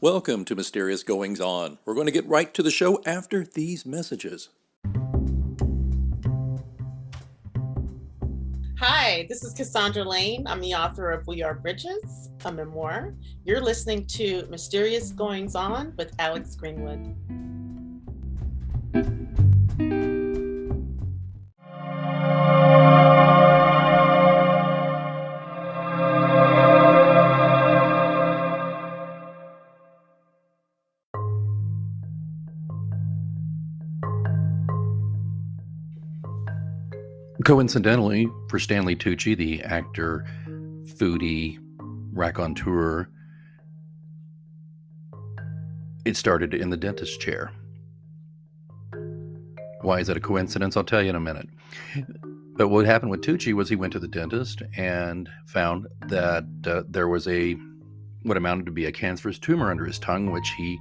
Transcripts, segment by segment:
Welcome to Mysterious Goings On. We're going to get right to the show after these messages. Hi, this is Cassandra Lane. I'm the author of We Are Bridges, a memoir. You're listening to Mysterious Goings On with Alex Greenwood. Coincidentally, for Stanley Tucci, the actor, foodie, raconteur, it started in the dentist chair. Why is that a coincidence? I'll tell you in a minute. But what happened with Tucci was he went to the dentist and found that there was what amounted to be a cancerous tumor under his tongue, which he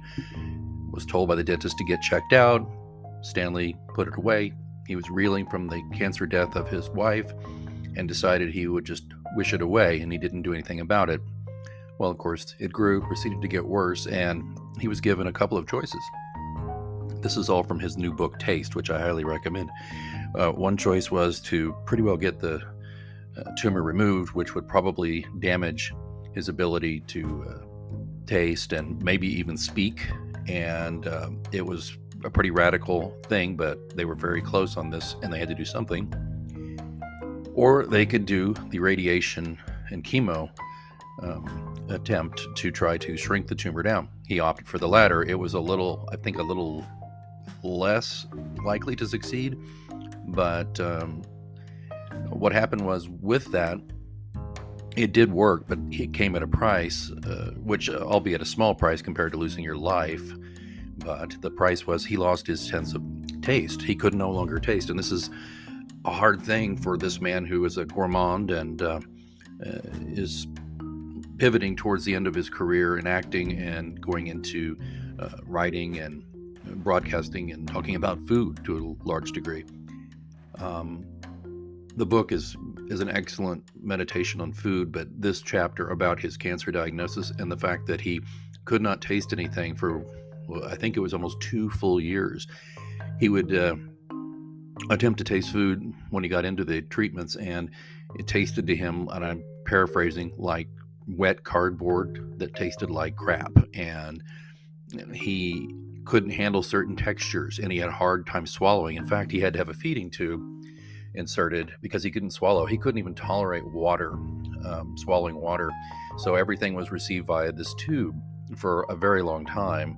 was told by the dentist to get checked out. Stanley put it away. He was reeling from the cancer death of his wife and decided he would just wish it away, and he didn't do anything about it. Well, of course, it grew, proceeded to get worse, and he was given a couple of choices. This is all from his new book, Taste, which I highly recommend. One choice was to pretty well get the tumor removed, which would probably damage his ability to taste and maybe even speak, and it was a pretty radical thing, but they were very close on this and they had to do something. Or they could do the radiation and chemo attempt to try to shrink the tumor down. He opted for the latter. It was a little less likely to succeed, but what happened was with that, it did work, but it came at a price, which albeit a small price compared to losing your life. But the price was he lost his sense of taste. He could no longer taste. And this is a hard thing for this man who is a gourmand and is pivoting towards the end of his career in acting and going into writing and broadcasting and talking about food to a large degree. The book is an excellent meditation on food, but this chapter about his cancer diagnosis and the fact that he could not taste anything for I think it was almost 2 full years. He would attempt to taste food when he got into the treatments, and it tasted to him, and I'm paraphrasing, like wet cardboard that tasted like crap. And he couldn't handle certain textures, and he had a hard time swallowing. In fact, he had to have a feeding tube inserted because he couldn't swallow. He couldn't even tolerate water, swallowing water. So everything was received via this tube for a very long time.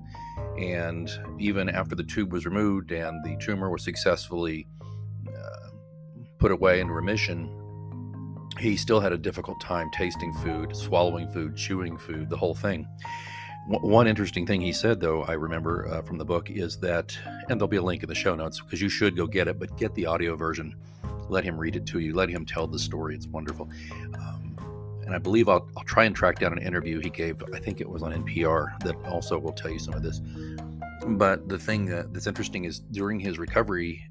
And even after the tube was removed and the tumor was successfully put away in remission, he still had a difficult time tasting food, swallowing food, chewing food, the whole thing. One interesting thing he said, though, I remember from the book, is that, and there'll be a link in the show notes because you should go get it, but get the audio version. Let him read it to you. Let him tell the story. It's wonderful. And I believe I'll try and track down an interview he gave, I think it was on NPR, that also will tell you some of this. But the thing that's interesting is during his recovery,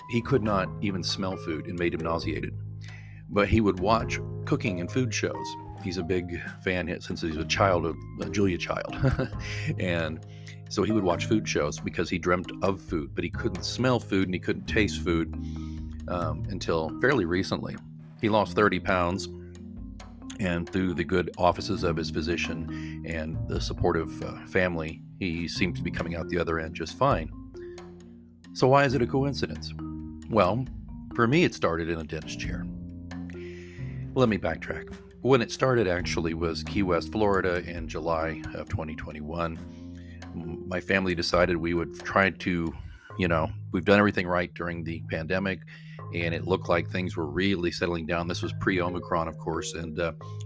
he could not even smell food and made him nauseated. But he would watch cooking and food shows. He's a big fan since he's a child of Julia Child. And so he would watch food shows because he dreamt of food, but he couldn't smell food and he couldn't taste food until fairly recently. He lost 30 pounds. And through the good offices of his physician and the supportive family, he seemed to be coming out the other end just fine. So why is it a coincidence? Well, for me, it started in a dentist chair. Let me backtrack. When it started actually was Key West, Florida in July of 2021. My family decided we would try to, we've done everything right during the pandemic, and it looked like things were really settling down. This was pre-Omicron, of course, and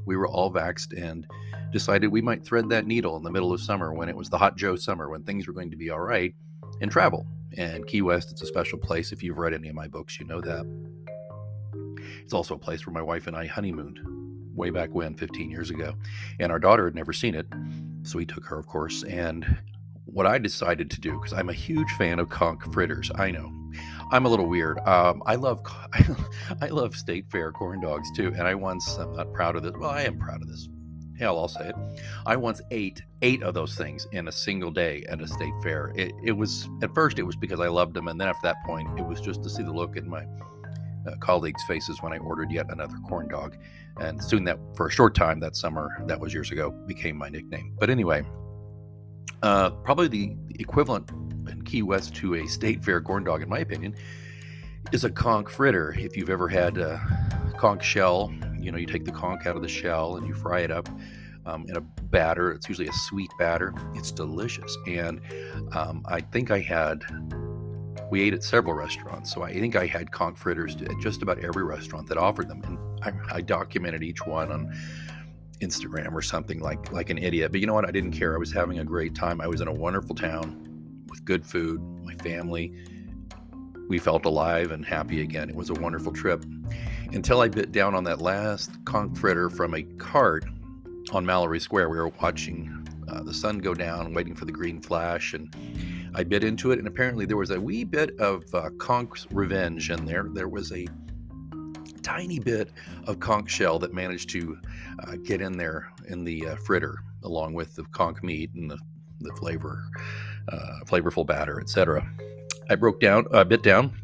we were all vaxxed and decided we might thread that needle in the middle of summer when it was the hot Joe summer, when things were going to be all right, and travel. And Key West, it's a special place. If you've read any of my books, you know that. It's also a place where my wife and I honeymooned way back when, 15 years ago. And our daughter had never seen it, so we took her, of course. And what I decided to do, because I'm a huge fan of conch fritters. I know I'm a little weird. I love I love state fair corn dogs too. And I'm not proud of this. Well, I am proud of this. Hell, I'll say it. I once ate 8 of those things in a single day at a state fair. It was, at first it was because I loved them, and then after that point it was just to see the look in my colleagues' faces when I ordered yet another corn dog. And soon, that for a short time that summer, that was years ago, became my nickname. But anyway, probably the equivalent in Key West to a state fair corn dog, in my opinion, is a conch fritter. If you've ever had a conch shell, you take the conch out of the shell and you fry it up in a batter. It's usually a sweet batter. It's delicious. And I think we ate at several restaurants, so I think I had conch fritters at just about every restaurant that offered them. And I documented each one on Instagram or something like an idiot. But you know what? I didn't care. I was having a great time. I was in a wonderful town with good food, my family. We felt alive and happy again. It was a wonderful trip until I bit down on that last conch fritter from a cart on Mallory Square. We were watching the sun go down, waiting for the green flash, and I bit into it. And apparently there was a wee bit of conch's revenge in there. There was a tiny bit of conch shell that managed to get in there in the fritter, along with the conch meat and the flavorful batter, etc. I bit down,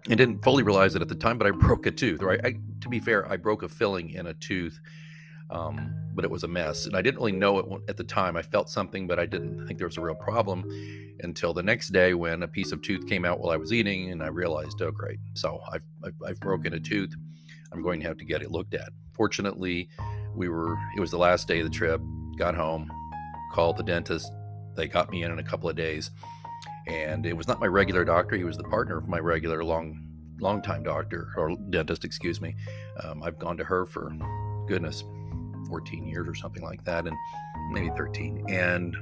and didn't fully realize it at the time, but I broke a tooth. Right? To be fair, I broke a filling in a tooth, but it was a mess, and I didn't really know it at the time. I felt something, but I didn't think there was a real problem until the next day when a piece of tooth came out while I was eating, and I realized, oh great, so I've broken a tooth. I'm going to have to get it looked at. Fortunately, it was the last day of the trip. Got home, called the dentist. They got me in a couple of days. And it was not my regular doctor. He was the partner of my regular long-time doctor, or dentist, excuse me. I've gone to her for, goodness, 14 years or something like that, and maybe 13. And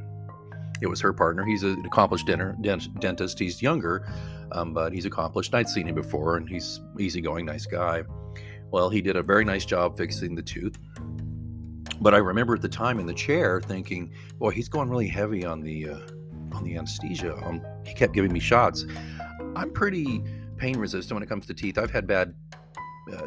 it was her partner. He's an accomplished dentist. He's younger, but he's accomplished. I'd seen him before, and he's easygoing, nice guy. Well, he did a very nice job fixing the tooth. But I remember at the time in the chair thinking, boy, he's going really heavy on the anesthesia. He kept giving me shots. I'm pretty pain resistant when it comes to teeth. I've had bad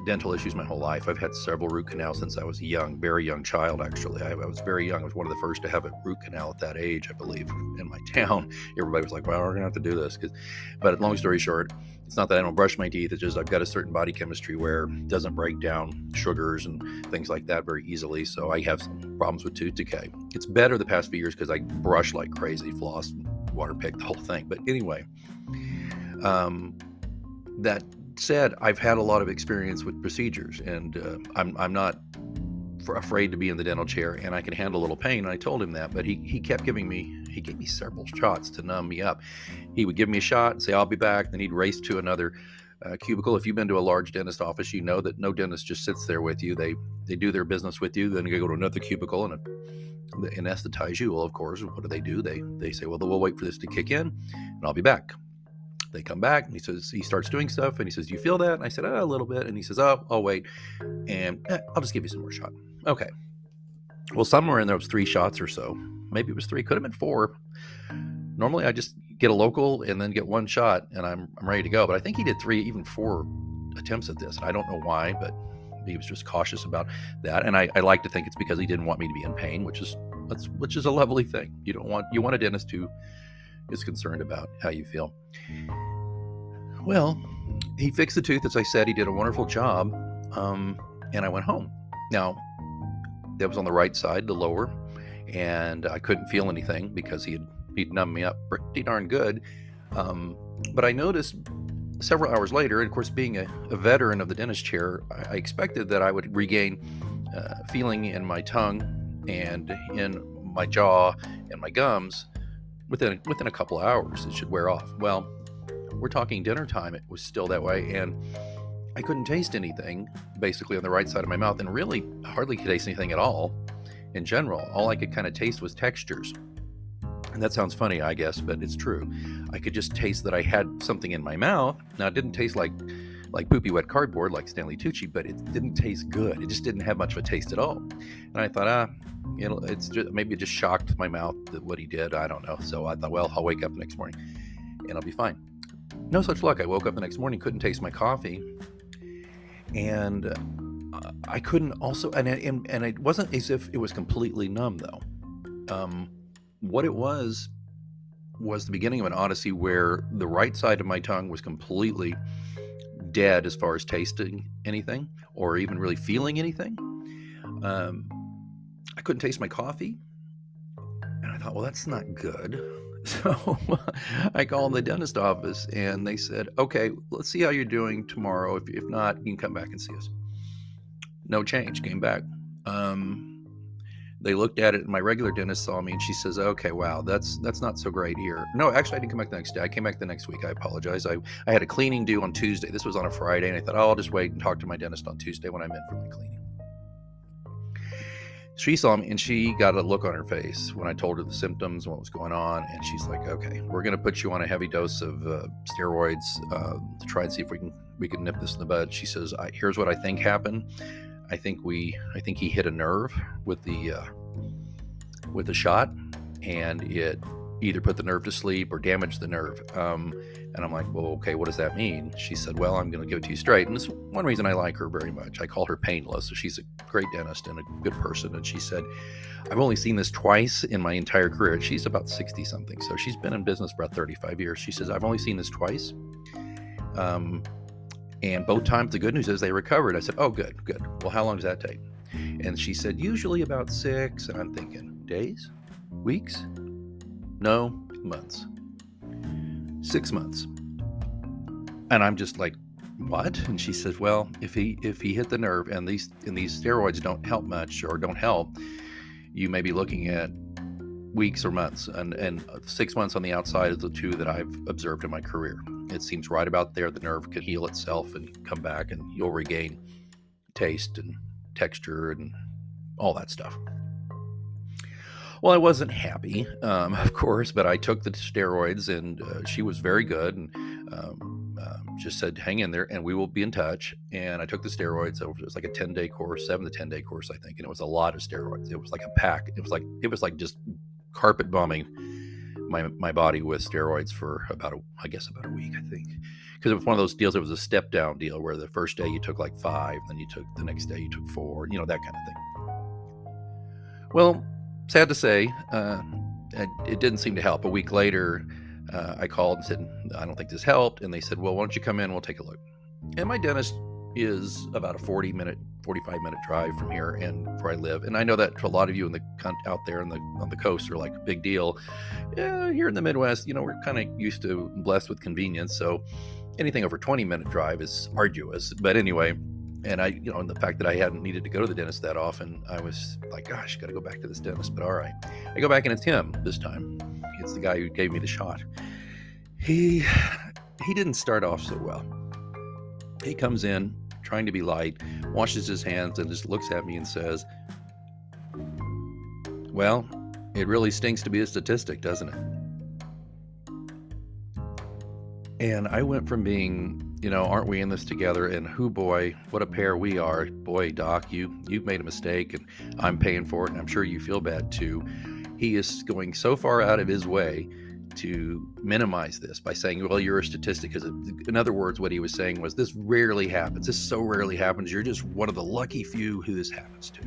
dental issues my whole life. I've had several root canals since I was a very young child, actually. I was very young. I was one of the first to have a root canal at that age, I believe, in my town. Everybody was like, well, we're going to have to do this. But long story short, it's not that I don't brush my teeth. It's just I've got a certain body chemistry where it doesn't break down sugars and things like that very easily. So I have some problems with tooth decay. It's better the past few years because I brush like crazy, floss, water pick, the whole thing. But anyway, that said, I've had a lot of experience with procedures, and I'm not afraid to be in the dental chair, and I can handle a little pain. And I told him that, but he gave me several shots to numb me up. He would give me a shot and say, I'll be back. Then he'd race to another cubicle. If you've been to a large dentist office, you know that no dentist just sits there with you. They do their business with you. Then you go to another cubicle and anesthetize you. Well, of course, what do? They say, well, we'll wait for this to kick in, and I'll be back. They come back, and he starts doing stuff, and he says, do you feel that? And I said, a little bit. And he says, oh, I'll wait, and I'll just give you some more shot. Okay. Well, somewhere in there was 3 shots or so. Maybe it was 3, could have been 4. Normally I just get a local and then get 1 shot, and I'm ready to go. But I think he did 3, even 4 attempts at this. And I don't know why, but he was just cautious about that. And I like to think it's because he didn't want me to be in pain, which is a lovely thing. You want a dentist who is concerned about how you feel. Well, he fixed the tooth, as I said. He did a wonderful job, and I went home. Now, that was on the right side, the lower, and I couldn't feel anything because he'd numbed me up pretty darn good. But I noticed several hours later, and of course, being a veteran of the dentist chair, I expected that I would regain feeling in my tongue and in my jaw and my gums within a couple of hours. It should wear off. Well, we're talking dinner time. It was still that way, and I couldn't taste anything basically on the right side of my mouth, and really hardly could taste anything at all in general. All I could kind of taste was textures. And that sounds funny, I guess, but it's true. I could just taste that I had something in my mouth. Now, it didn't taste like like poopy wet cardboard, like Stanley Tucci, but it didn't taste good. It just didn't have much of a taste at all. And I thought, it's just, maybe it just shocked my mouth that what he did. I don't know. So I thought, well, I'll wake up the next morning and I'll be fine. No such luck. I woke up the next morning, couldn't taste my coffee, and I couldn't also, and it wasn't as if it was completely numb though. What it was the beginning of an odyssey where the right side of my tongue was completely dead as far as tasting anything or even really feeling anything. I couldn't taste my coffee, and I thought, well, that's not good. So I called the dentist office and they said, okay, let's see how you're doing tomorrow. If not, you can come back and see us. No change, came back. They looked at it and my regular dentist saw me and she says, okay, wow, that's not so great here. No, actually I didn't come back the next day. I came back the next week. I apologize. I had a cleaning due on Tuesday. This was on a Friday and I thought, I'll just wait and talk to my dentist on Tuesday when I'm in for my cleaning. She saw me and she got a look on her face when I told her the symptoms and what was going on. And she's like, okay, we're going to put you on a heavy dose of steroids to try and see if we can nip this in the bud. She says, here's what I think happened. I think he hit a nerve with the shot, and it either put the nerve to sleep or damaged the nerve. And I'm like, well, okay, what does that mean? She said, well, I'm going to give it to you straight. And this is one reason I like her very much. I call her Painless. So she's a great dentist and a good person. And she said, I've only seen this twice in my entire career. She's about 60 something. So she's been in business for about 35 years. She says, I've only seen this twice. And both times the good news is they recovered. I said, oh, good. Well, how long does that take? And she said, usually about 6. And I'm thinking, days? Weeks? No, months. 6 months. And I'm just like, what? And she says, well, if he hit the nerve and these steroids don't help much or don't help, you may be looking at weeks or months. And 6 months on the outside is the 2 that I've observed in my career. It seems right about there. The nerve could heal itself and come back and you'll regain taste and texture and all that stuff. Well, I wasn't happy, of course, but I took the steroids and she was very good and just said, hang in there and we will be in touch. And I took the steroids. It was like a 10-day course, 7 to 10-day course, I think. And it was a lot of steroids. It was like a pack. It was like just carpet bombing my body with steroids for about a week, I think. Because it was one of those deals. It was a step down deal where the first day you took like 5, then the next day you took 4, that kind of thing. Well, sad to say, it didn't seem to help. A week later, I called and said, I don't think this helped. And they said, well, why don't you come in? We'll take a look. And my dentist is about a 45-minute drive from here and where I live. And I know that to a lot of you out there on the coast are like a big deal. Yeah, here in the Midwest, we're kind of used to blessed with convenience. So anything over 20-minute drive is arduous. But anyway, and and the fact that I hadn't needed to go to the dentist that often, I was like, gosh, got to go back to this dentist. But all right, I go back and it's him this time. It's the guy who gave me the shot. He didn't start off so well. He comes in trying to be light, washes his hands and just looks at me and says, well, it really stinks to be a statistic, doesn't it? And I went from being, aren't we in this together? And boy, what a pair we are. Boy, Doc, you've made a mistake and I'm paying for it. And I'm sure you feel bad too. He is going so far out of his way to minimize this by saying, well, you're a statistic. Because in other words, what he was saying was, this rarely happens. This so rarely happens. You're just one of the lucky few who this happens to.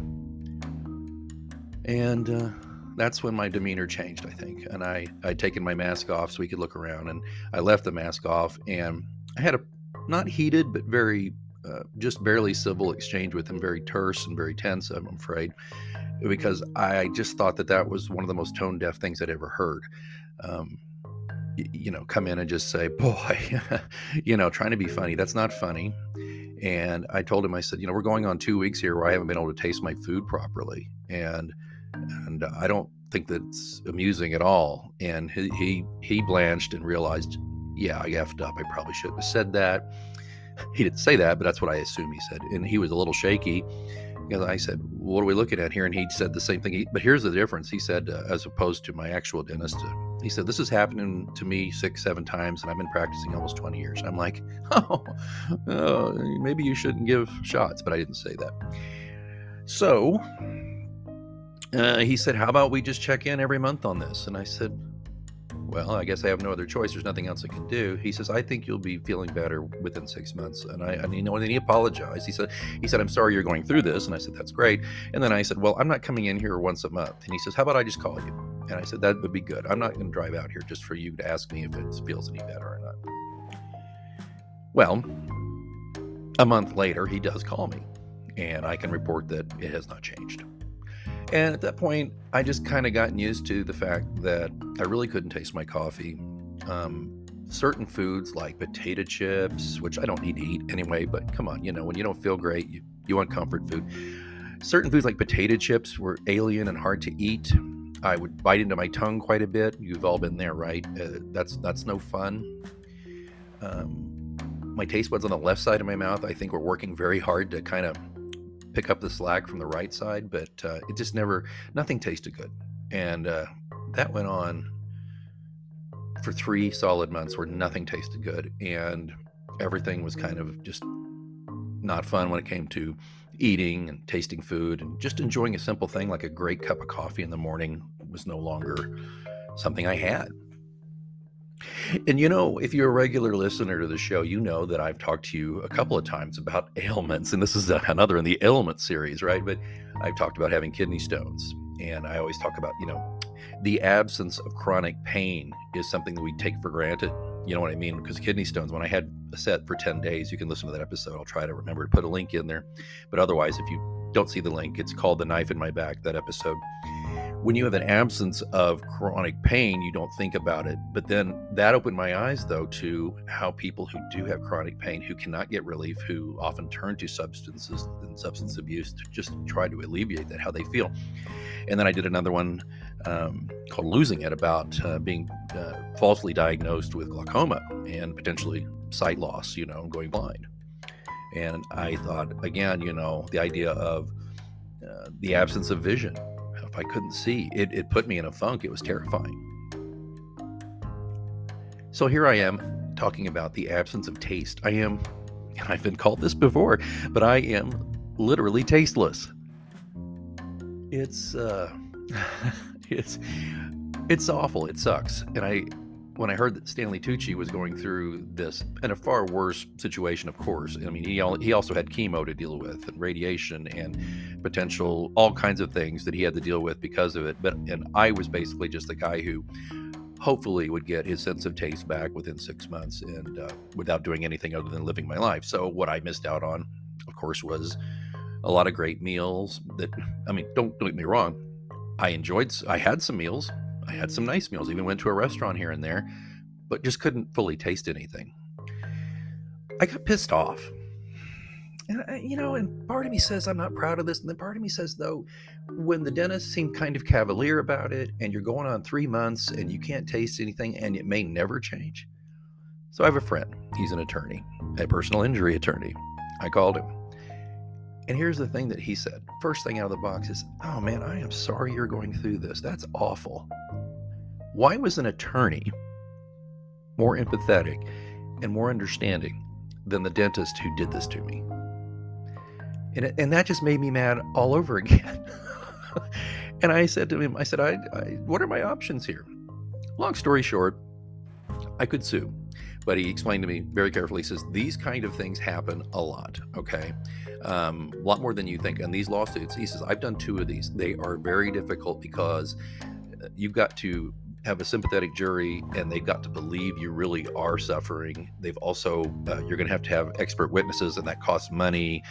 And that's when my demeanor changed, I think. And I'd taken my mask off so we could look around. And I left the mask off. And I had a not heated, but very just barely civil exchange with him. Very terse and very tense, I'm afraid. Because I just thought that was one of the most tone-deaf things I'd ever heard. Come in and just say, boy, trying to be funny. That's not funny. And I told him, I said, we're going on 2 weeks here where I haven't been able to taste my food properly. And I don't think that's amusing at all. And he blanched and realized, yeah, I effed up. I probably shouldn't have said that. He didn't say that, but that's what I assume he said. And he was a little shaky. Because I said, what are we looking at here? And he said the same thing. But here's the difference. He said, as opposed to my actual dentist, He said, this is happening to me 6-7 times, and I've been practicing almost 20 years. I'm like, oh, maybe you shouldn't give shots, but I didn't say that. So he said, how about we just check in every month on this? And I said, well, I guess I have no other choice. There's nothing else I can do. He says, I think you'll be feeling better within 6 months. And he apologized. He said, I'm sorry you're going through this. And I said, that's great. And then I said, well, I'm not coming in here once a month. And he says, how about I just call you? And I said, that would be good. I'm not going to drive out here just for you to ask me if it feels any better or not. Well, a month later, he does call me, and I can report that it has not changed. And at that point, I just kind of gotten used to the fact that I really couldn't taste my coffee. Certain foods like potato chips, which I don't need to eat anyway, but come on, when you don't feel great, you want comfort food. Certain foods like potato chips were alien and hard to eat. I would bite into my tongue quite a bit. You've all been there, right? That's no fun. My taste buds on the left side of my mouth, I think, were working very hard to kind of pick up the slack from the right side, but it just nothing tasted good. And that went on for 3 solid months where nothing tasted good, and everything was kind of just not fun when it came to eating and tasting food, and just enjoying a simple thing like a great cup of coffee in the morning was no longer something I had. And if you're a regular listener to the show, you know that I've talked to you a couple of times about ailments, and this is another in the ailment series, right? But I've talked about having kidney stones, and I always talk about, the absence of chronic pain is something that we take for granted. You know what I mean? Because kidney stones, when I had a set for 10 days, you can listen to that episode. I'll try to remember to put a link in there. But otherwise, if you don't see the link, it's called The Knife in My Back, that episode. When you have an absence of chronic pain, you don't think about it. But then that opened my eyes, though, to how people who do have chronic pain, who cannot get relief, who often turn to substances and substance abuse to just try to alleviate that, how they feel. And then I did another one called Losing It, about being falsely diagnosed with glaucoma and potentially sight loss, going blind. And I thought, again, the idea of the absence of vision. If I couldn't see, it put me in a funk. It was terrifying. So here I am talking about the absence of taste. I've been called this before, but I am literally tasteless. It's it's awful. It sucks. And when I heard that Stanley Tucci was going through this, in a far worse situation, of course. I mean, he also had chemo to deal with, and radiation, and potential all kinds of things that he had to deal with because of it. And I was basically just the guy who hopefully would get his sense of taste back within 6 months, and without doing anything other than living my life. So what I missed out on, of course, was a lot of great meals that, don't get me wrong. I had some meals. I had some nice meals, even went to a restaurant here and there, but just couldn't fully taste anything. I got pissed off. And, and part of me says I'm not proud of this. And then part of me says, though, when the dentist seemed kind of cavalier about it, and you're going on 3 months and you can't taste anything, and it may never change. So I have a friend. He's an attorney, a personal injury attorney. I called him. And here's the thing that he said. First thing out of the box is, oh man, I am sorry you're going through this. That's awful. Why was an attorney more empathetic and more understanding than the dentist who did this to me? And that just made me mad all over again. And I said to him, what are my options here? Long story short, I could sue. But he explained to me very carefully, he says, these kind of things happen a lot, okay? A lot more than you think. And these lawsuits, he says, I've done 2 of these. They are very difficult because you've got to have a sympathetic jury, and they've got to believe you really are suffering. They've also, you're going to have expert witnesses, and that costs money.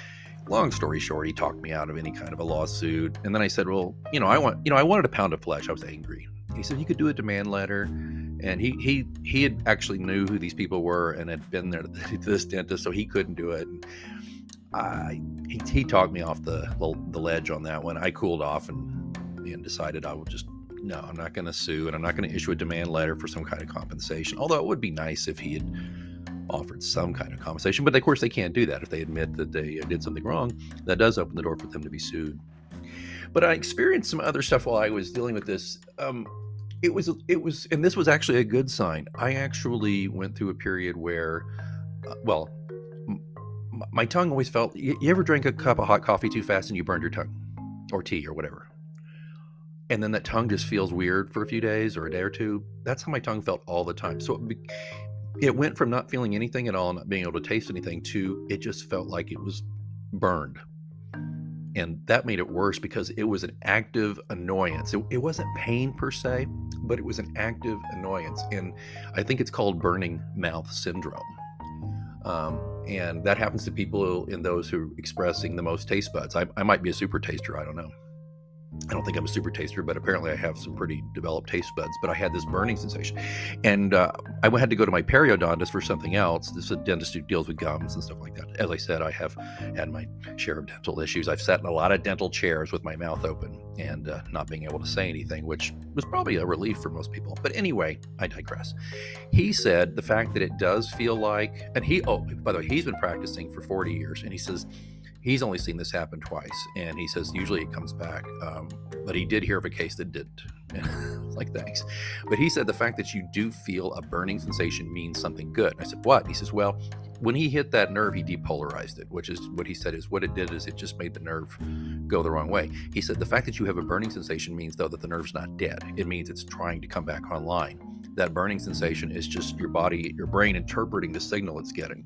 Long story short, he talked me out of any kind of a lawsuit. And then I said, well, I wanted a pound of flesh. I was angry. He said, you could do a demand letter. And he had actually knew who these people were and had been there to this dentist, so he couldn't do it. And he talked me off the ledge on that one. I cooled off and decided I'm not going to sue, and I'm not going to issue a demand letter for some kind of compensation. Although it would be nice if he had offered some kind of compensation. But of course they can't do that. If they admit that they did something wrong, that does open the door for them to be sued. But I experienced some other stuff while I was dealing with this. and this was actually a good sign. I actually went through a period where, well, my tongue always felt. You ever drank a cup of hot coffee too fast and you burned your tongue, or tea, or whatever, and then that tongue just feels weird for a few days or a day or two? That's how my tongue felt all the time. So it went from not feeling anything at all, not being able to taste anything, to it just felt like it was burned. And that made it worse because it was an active annoyance. It wasn't pain per se, but it was an active annoyance. And I think it's called burning mouth syndrome. And that happens to people in those who are expressing the most taste buds. I might be a super taster. I don't know. I don't think I'm a super taster, but apparently I have some pretty developed taste buds. But I had this burning sensation, and I had to go to my periodontist for something else. This is a dentist who deals with gums and stuff like that. As I said, I have had my share of dental issues. I've sat in a lot of dental chairs with my mouth open and not being able to say anything, which was probably a relief for most people. But anyway, I digress. He said the fact that it does feel like, and by the way, he's been practicing for 40 years, and he says he's only seen this happen twice, and he says usually it comes back, but he did hear of a case that didn't. Like, thanks. But he said the fact that you do feel a burning sensation means something good. I said, what? He says, well, when he hit that nerve, he depolarized it, which is what he said is what it did is it just made the nerve go the wrong way. He said the fact that you have a burning sensation means, though, that the nerve's not dead. It means it's trying to come back online. That burning sensation is just your body, your brain interpreting the signal it's getting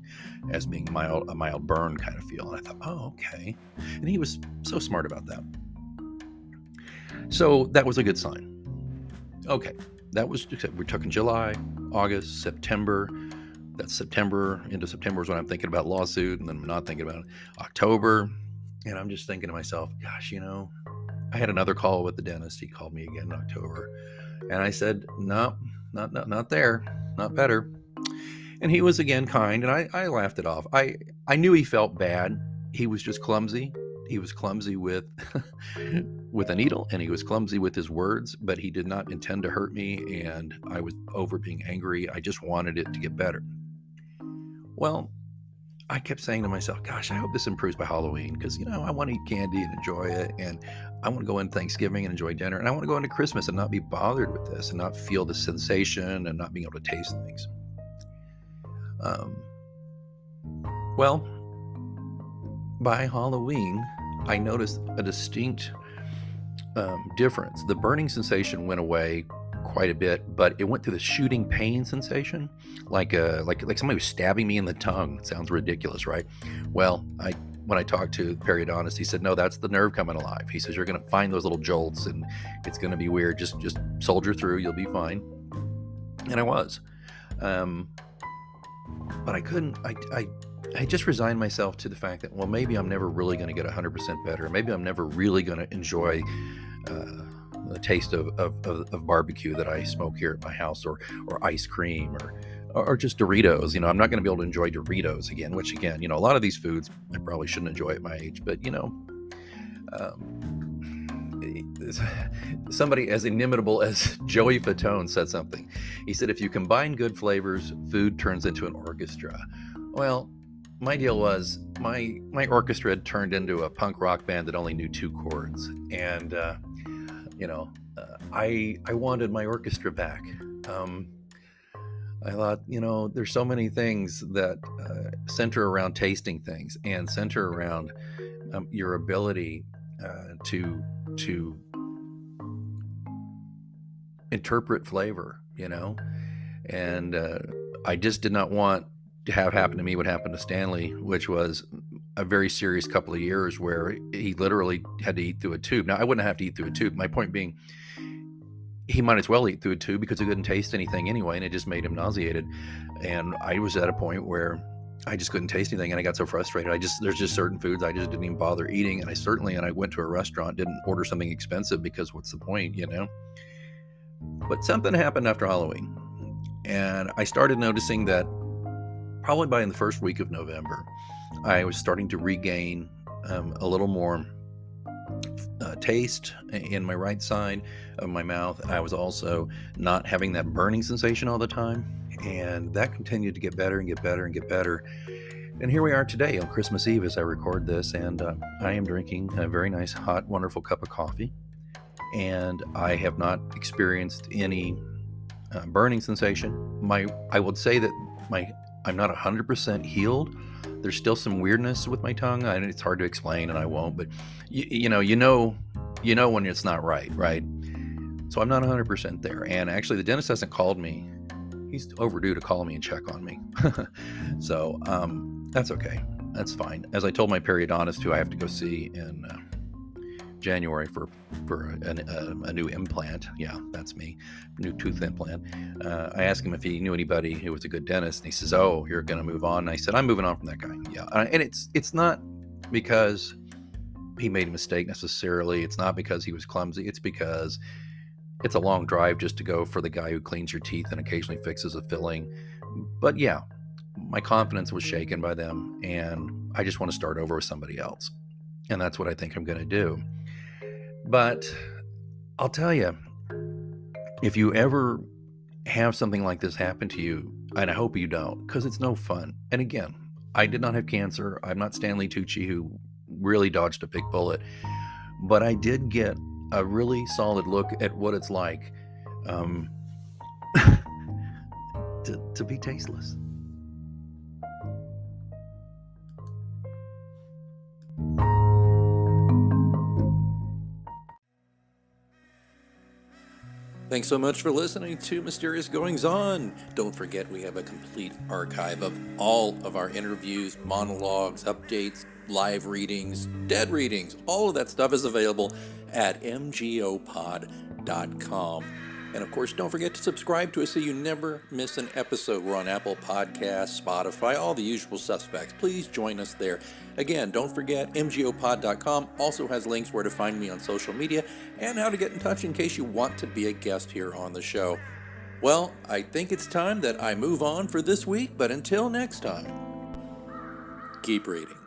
as being a mild burn kind of feel. And I thought, oh, okay. And he was so smart about that. So that was a good sign. Okay, we're talking July, August, September. That's September, into September is when I'm thinking about lawsuit, and then I'm not thinking about it. October, and I'm just thinking to myself, gosh, I had another call with the dentist. He called me again in October, and I said, no, not there, not better. And he was again kind, and I laughed it off. I knew he felt bad. He was just clumsy. He was clumsy with with a needle, and he was clumsy with his words, but he did not intend to hurt me, and I was over being angry. I just wanted it to get better. Well, I kept saying to myself, gosh, I hope this improves by Halloween, because, I want to eat candy and enjoy it, and I want to go into Thanksgiving and enjoy dinner, and I want to go into Christmas and not be bothered with this and not feel the sensation and not being able to taste things. Well, by Halloween, I noticed a distinct difference. The burning sensation went away quite a bit, but it went to the shooting pain sensation, like somebody was stabbing me in the tongue. It sounds ridiculous, right? Well, when I talked to the periodontist, he said, no, that's the nerve coming alive. He says, you're going to find those little jolts, and it's going to be weird. Just soldier through. You'll be fine. And I was. But I couldn't. I just resigned myself to the fact that, well, maybe I'm never really going to get 100% better. Maybe I'm never really going to enjoy the taste of barbecue that I smoke here at my house, or ice cream, or just Doritos. I'm not going to be able to enjoy Doritos again, which again, a lot of these foods I probably shouldn't enjoy at my age, but somebody as inimitable as Joey Fatone said something. He said, if you combine good flavors, food turns into an orchestra. Well, my deal was my orchestra had turned into a punk rock band that only knew 2 chords, and I wanted my orchestra back. I thought, there's so many things that center around tasting things and center around your ability to interpret flavor, and I just did not want to have happen to me what happened to Stanley, which was a very serious couple of years where he literally had to eat through a tube. Now, I wouldn't have to eat through a tube. My point being, he might as well eat through a tube because he couldn't taste anything anyway, and it just made him nauseated. And I was at a point where I just couldn't taste anything, and I got so frustrated. There's just certain foods I just didn't even bother eating, and I went to a restaurant, didn't order something expensive because what's the point, But something happened after Halloween, and I started noticing that probably by the first week of November, I was starting to regain a little more taste in my right side of my mouth. I was also not having that burning sensation all the time, and that continued to get better and get better and get better. And here we are today on Christmas Eve as I record this, and I am drinking a very nice, hot, wonderful cup of coffee. and I have not experienced any burning sensation. I would say that I'm not 100% healed. There's still some weirdness with my tongue, and it's hard to explain, and I won't. But you know when it's not right? So I'm not 100% there. And actually, the dentist hasn't called me. He's overdue to call me and check on me. So that's okay. That's fine. As I told my periodontist, who I have to go see in January for a new implant. Yeah, that's me. New tooth implant. I asked him if he knew anybody who was a good dentist, and he says, "Oh, you're going to move on." And I said, "I'm moving on from that guy." Yeah, and it's not because he made a mistake necessarily. It's not because he was clumsy. It's because it's a long drive just to go for the guy who cleans your teeth and occasionally fixes a filling. But yeah, my confidence was shaken by them, and I just want to start over with somebody else. And that's what I think I'm going to do. But I'll tell you, if you ever have something like this happen to you, and I hope you don't, because it's no fun. And again, I did not have cancer. I'm not Stanley Tucci, who really dodged a big bullet. But I did get a really solid look at what it's like to be tasteless. Thanks so much for listening to Mysterious Goings On. Don't forget we have a complete archive of all of our interviews, monologues, updates, live readings, dead readings. All of that stuff is available at mgopod.com. And of course, don't forget to subscribe to us so you never miss an episode. We're on Apple Podcasts, Spotify, all the usual suspects. Please join us there. Again, don't forget, mgopod.com also has links where to find me on social media and how to get in touch in case you want to be a guest here on the show. Well, I think it's time that I move on for this week, but until next time, keep reading.